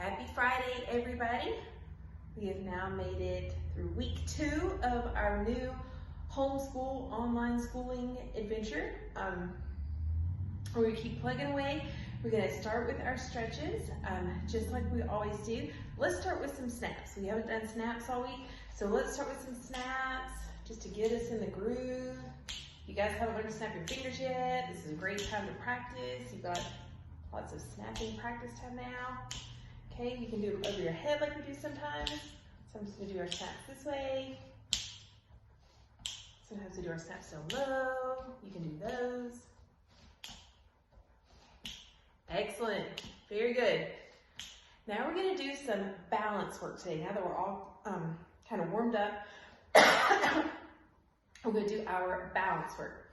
Happy Friday, everybody. We have now made it through week 2 of our new homeschool online schooling adventure. We're gonna keep plugging away. We're gonna start with our stretches, just like we always do. Let's start with some snaps. We haven't done snaps all week, so let's start with some snaps just to get us in the groove. You guys haven't learned to snap your fingers yet. This is a great time to practice. You've got lots of snapping practice time now. Okay, you can do them over your head like we do sometimes. Sometimes we do our snaps this way. Sometimes we do our snaps down low. You can do those. Excellent, very good. Now we're gonna do some balance work today. Now that we're all kind of warmed up, we're gonna do our balance work.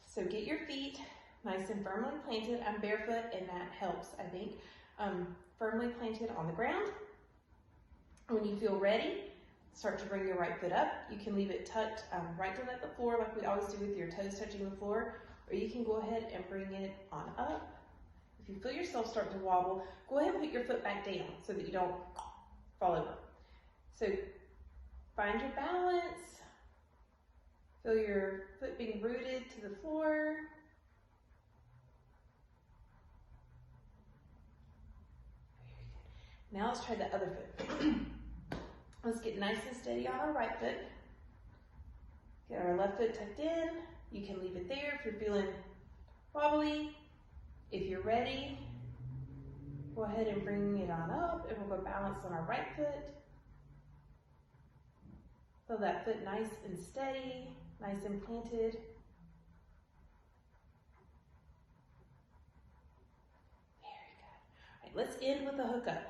So get your feet nice and firmly planted. I'm barefoot and that helps, I think. Firmly planted on the ground. When you feel ready, start to bring your right foot up. You can leave it tucked right down at the floor like we always do with your toes touching the floor, or you can go ahead and bring it on up. If you feel yourself start to wobble, go ahead and put your foot back down so that you don't fall over. So find your balance. Feel your foot being rooted to the floor. Now let's try the other foot. Let's get nice and steady on our right foot. Get our left foot tucked in. You can leave it there if you're feeling wobbly. If you're ready, go ahead and bring it on up and we'll go balance on our right foot. Feel that foot nice and steady, nice and planted. Very good. All right, let's end with a hook up.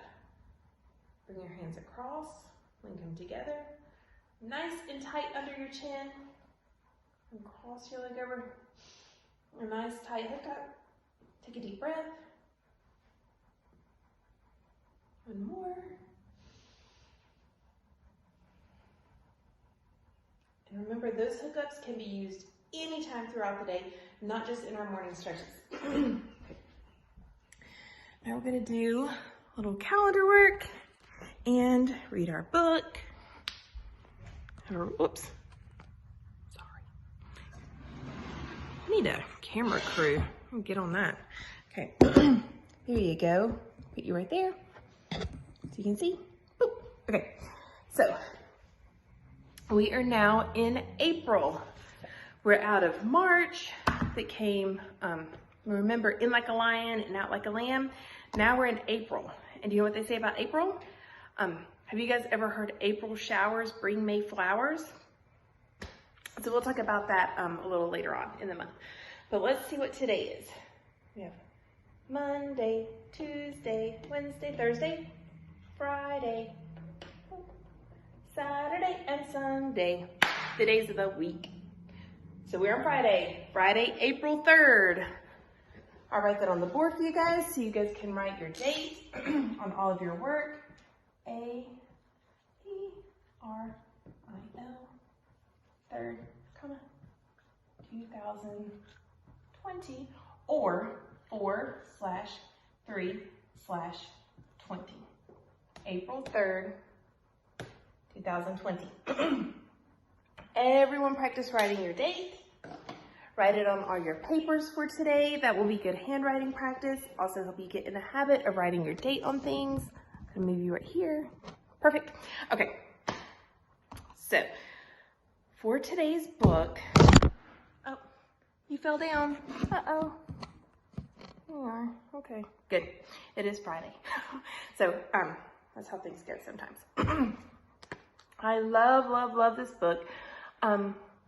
Bring your hands across, link them together. Nice and tight under your chin. And cross your leg over. A nice tight hook up. Take a deep breath. One more. And remember, those hookups can be used anytime throughout the day, not just in our morning stretches. Now we're going to do a little calendar work and read our book. Whoops. Sorry. I need a camera crew. I'll get on that. Okay. Here you go. Put you right there so you can see. Boop. Okay. So we are now in April. We're out of March that came, remember, in like a lion and out like a lamb. Now we're in April. And do you know what they say about April? Have you guys ever heard April showers bring May flowers? So we'll talk about that a little later on in the month. But let's see what today is. We have Monday, Tuesday, Wednesday, Thursday, Friday, Saturday, and Sunday, the days of the week. So we're on Friday, April 3rd. I'll write that on the board for you guys so you guys can write your date on all of your work. A-P-R-I-L, 3rd, 2020, or 4/3/20. April 3rd, 2020. Everyone practice writing your date. Write it on all your papers for today. That will be good handwriting practice. Also help you get in the habit of writing your date on things. I'm gonna move you right here. Perfect. Okay. So, for today's book, oh, you fell down. Uh-oh. There you are. Okay, good. It is Friday. So, that's how things go sometimes. I love, love, love this book.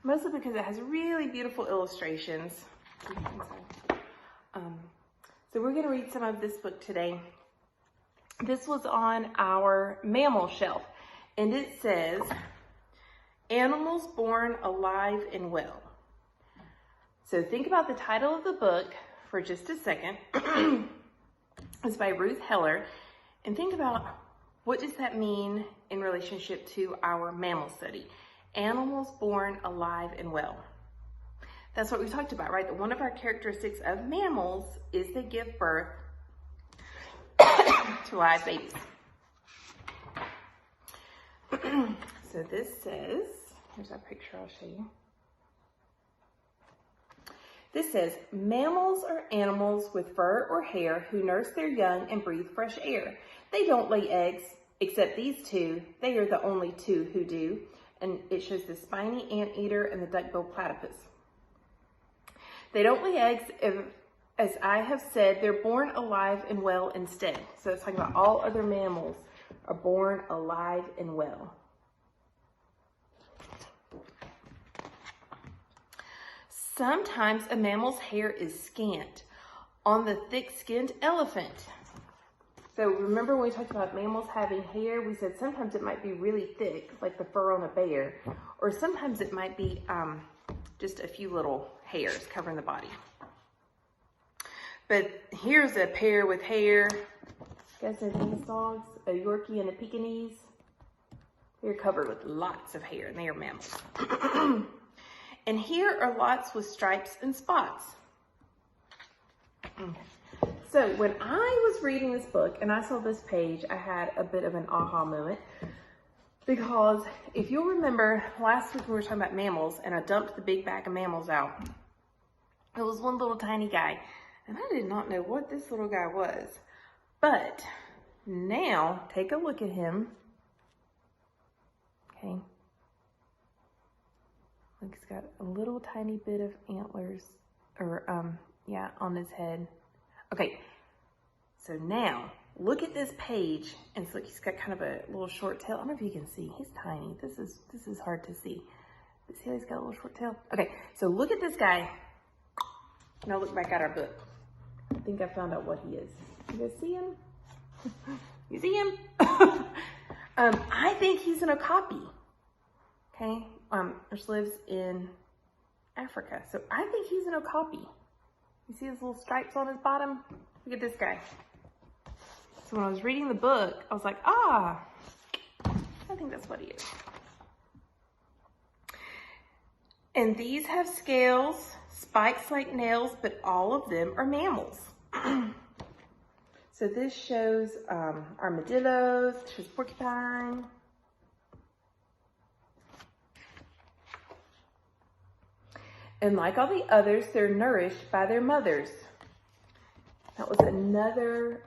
Mostly because it has really beautiful illustrations. So we're gonna read some of this book today. This was on our mammal shelf, and it says, Animals Born Alive and Well. So think about the title of the book for just a second. It's by Ruth Heller, and think about what does that mean in relationship to our mammal study? Animals born alive and well. That's what we talked about, right? That one of our characteristics of mammals is they give birth to to live babies. So this says, here's our picture I'll show you. This says, mammals are animals with fur or hair who nurse their young and breathe fresh air. They don't lay eggs, except these two. They are the only two who do. And it shows the spiny anteater and the duck-billed platypus. They don't lay eggs, as I have said, they're born alive and well instead. So it's talking about all other mammals are born alive and well. Sometimes a mammal's hair is scant on the thick-skinned elephant. So remember when we talked about mammals having hair, we said sometimes it might be really thick, like the fur on a bear, or sometimes it might be just a few little hairs covering the body. But here's a pair with hair. You guys know these dogs, a Yorkie and a Pekingese? They're covered with lots of hair, and they are mammals. And here are lots with stripes and spots. Okay. So when I was reading this book and I saw this page, I had a bit of an aha moment. Because if you'll remember, last week we were talking about mammals and I dumped the big bag of mammals out. It was one little tiny guy. And I did not know what this little guy was. But now, take a look at him. Okay. Look, he's got a little tiny bit of antlers, or yeah, on his head. Okay, so now look at this page, and so look, he's got kind of a little short tail. I don't know if you can see. He's tiny. This is hard to see. But see how he's got a little short tail? Okay, so look at this guy. Now look back at our book. I think I found out what he is. You guys see him? You see him? I think he's an okapi. Okay, which lives in Africa. So I think he's an okapi. You see his little stripes on his bottom? Look at this guy. So when I was reading the book, I was like, I think that's what he is. And these have scales, spikes like nails, but all of them are mammals. So this shows armadillos, shows porcupine. And like all the others, they're nourished by their mothers. That was another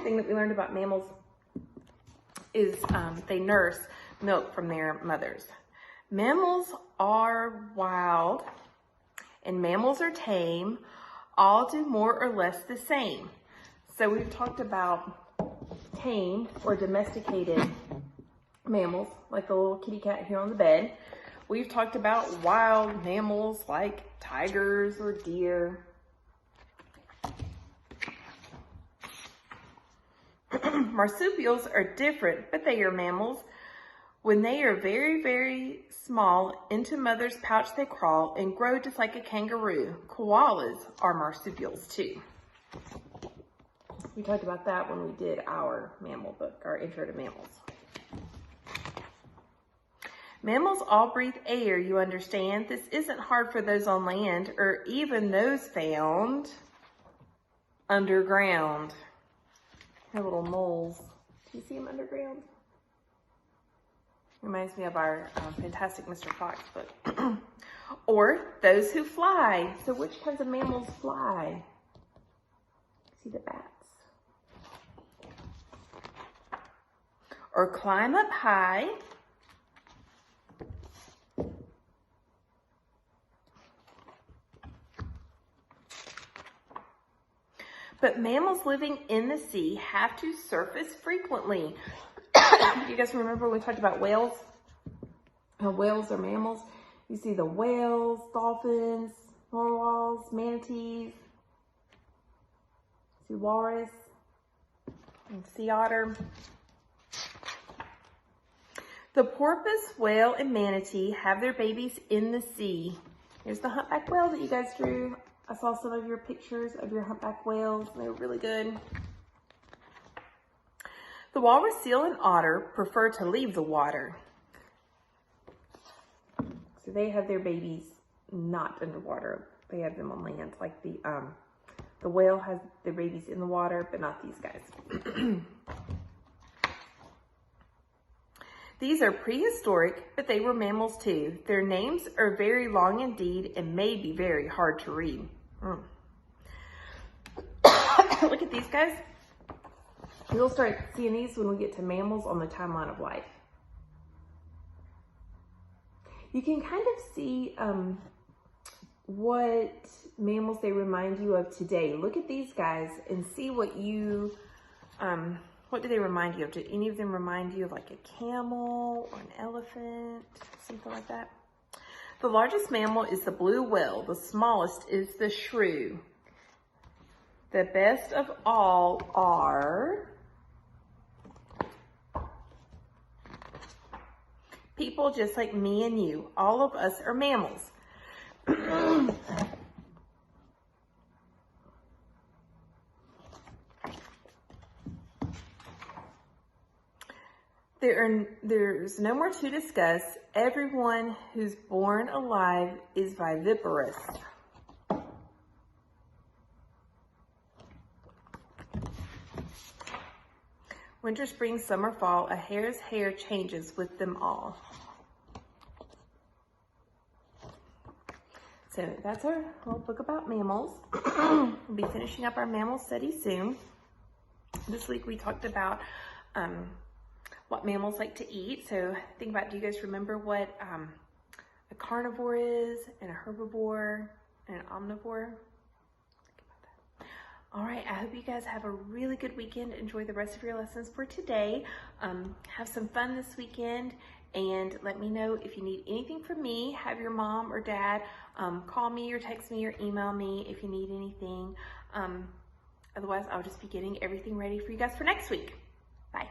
thing that we learned about mammals is they nurse milk from their mothers. Mammals are wild and mammals are tame. All do more or less the same. So we've talked about tame or domesticated mammals, like the little kitty cat here on the bed. We've talked about wild mammals like tigers or deer. Marsupials are different, but they are mammals. When they are very, very small, into mother's pouch they crawl and grow just like a kangaroo. Koalas are marsupials too. We talked about that when we did our mammal book, our intro to mammals. Mammals all breathe air, you understand. This isn't hard for those on land or even those found underground. They're little moles. Do you see them underground? Reminds me of our fantastic Mr. Fox book. Or those who fly. So which kinds of mammals fly? See the bats. Or climb up high. But mammals living in the sea have to surface frequently. You guys remember when we talked about whales? How whales are mammals? You see the whales, dolphins, narwhals, manatees. See walrus and sea otter. The porpoise, whale, and manatee have their babies in the sea. Here's the humpback whale that you guys drew. I saw some of your pictures of your humpback whales. They were really good. The walrus, seal, and otter prefer to leave the water. So they have their babies not underwater. They have them on land, like the The whale has their babies in the water, but not these guys. These are prehistoric, but they were mammals too. Their names are very long indeed and may be very hard to read. Look at these guys. You'll start seeing these when we get to mammals on the timeline of life. You can kind of see what mammals they remind you of today. Look at these guys and see what you, what do they remind you of? Do any of them remind you of like a camel or an elephant, something like that? The largest mammal is the blue whale. The smallest is the shrew. The best of all are people just like me and you. All of us are mammals. There's no more to discuss. Everyone who's born alive is viviparous. Winter, spring, summer, fall, a hare's hair changes with them all. So that's our little book about mammals. We'll be finishing up our mammal study soon. This week we talked about what mammals like to eat. So think about, do you guys remember what a carnivore is, and a herbivore, and an omnivore? Think about that. All right, I hope you guys have a really good weekend. Enjoy the rest of your lessons for today. Have some fun this weekend, and let me know if you need anything from me. Have your mom or dad call me or text me or email me if you need anything. Otherwise, I'll just be getting everything ready for you guys for next week. Bye.